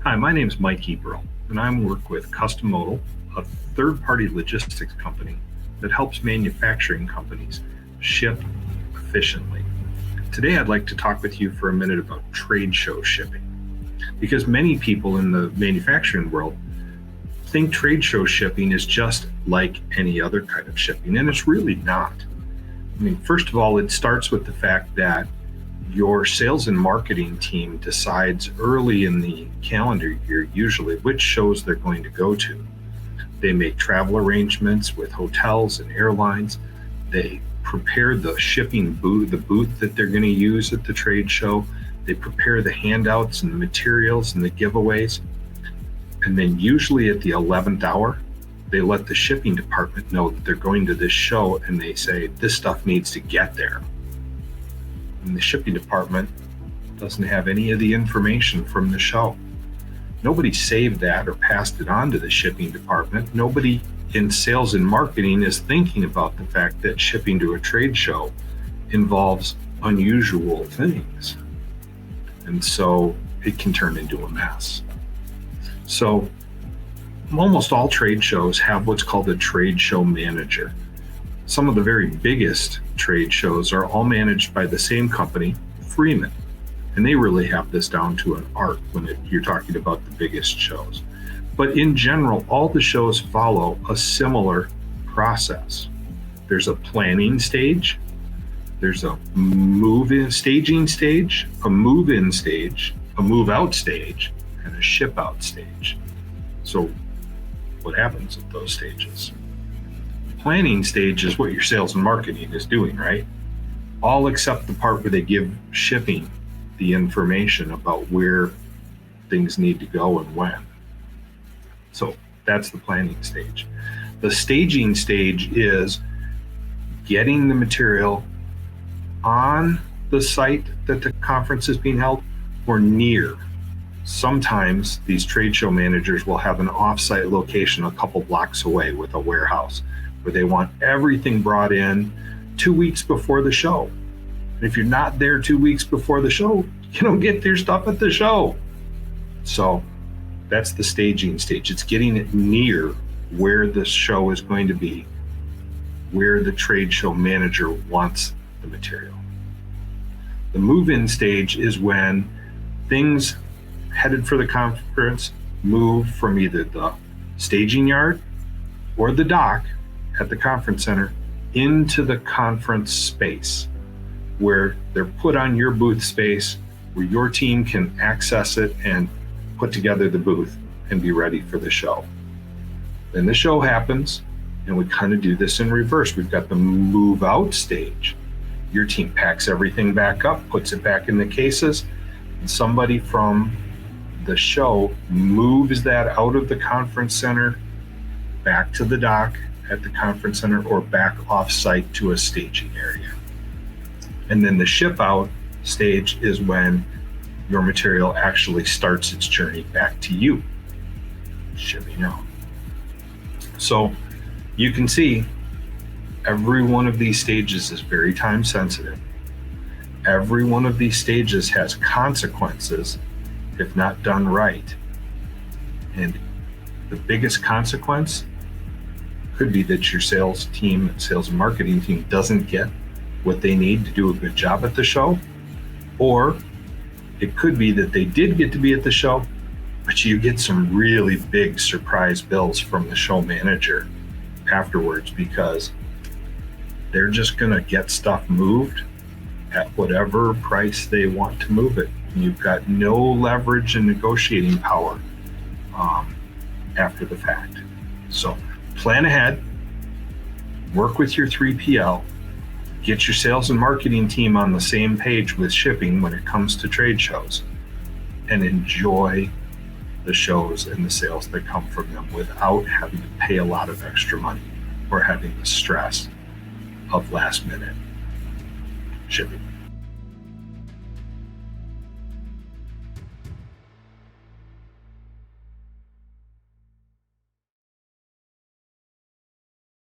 Hi, my name is Mike Eberl, and I work with Custom Modal, a third-party logistics company that helps manufacturing companies ship efficiently. Today, I'd like to talk with you for a minute about trade show shipping, because many people in the manufacturing world think trade show shipping is just like any other kind of shipping, and it's really not. I mean, first of all, it starts with the fact that your sales and marketing team decides early in the calendar year, usually, which shows they're going to go to. They make travel arrangements with hotels and airlines. They prepare the shipping booth, the booth that they're going to use at the trade show. They prepare the handouts and the materials and the giveaways. And then usually at the 11th hour, they let the shipping department know that they're going to this show, and they say, this stuff needs to get there. And the shipping department doesn't have any of the information from the show. Nobody saved that or passed it on to the shipping department. Nobody in sales and marketing is thinking about the fact that shipping to a trade show involves unusual things. And so it can turn into a mess. So almost all trade shows have what's called a trade show manager. Some of the very biggest trade shows are all managed by the same company, Freeman, and they really have this down to an art when you're talking about the biggest shows. But in general, all the shows follow a similar process. There's a planning stage, there's a move-in staging stage, a move-in stage, a move-out stage, and a ship-out stage. So what happens at those stages? Planning stage is what your sales and marketing is doing, right? All except the part where they give shipping the information about where things need to go and when. So that's the planning stage. The staging stage is getting the material on the site that the conference is being held or near. Sometimes these trade show managers will have an off-site location a couple blocks away with a warehouse, where they want everything brought in 2 weeks before the show. And if you're not there 2 weeks before the show, you don't get your stuff at the show. So that's the staging stage. It's getting it near where the show is going to be, where the trade show manager wants the material. The move-in stage is when things headed for the conference move from either the staging yard or the dock at the conference center into the conference space, where they're put on your booth space, where your team can access it and put together the booth and be ready for the show. Then the show happens, and we kind of do this in reverse. We've got the move out stage. Your team packs everything back up, puts it back in the cases, and somebody from the show moves that out of the conference center back to the dock at the conference center or back off-site to a staging area. And then the ship out stage is when your material actually starts its journey back to you, shipping out. So you can see every one of these stages is very time sensitive. Every one of these stages has consequences if not done right. And the biggest consequence could be that your sales team, sales and marketing team doesn't get what they need to do a good job at the show. Or it could be that they did get to be at the show, but you get some really big surprise bills from the show manager afterwards, because they're just gonna get stuff moved at whatever price they want to move it. And you've got no leverage and negotiating power after the fact. So plan ahead, work with your 3PL, get your sales and marketing team on the same page with shipping when it comes to trade shows, and enjoy the shows and the sales that come from them without having to pay a lot of extra money or having the stress of last minute shipping.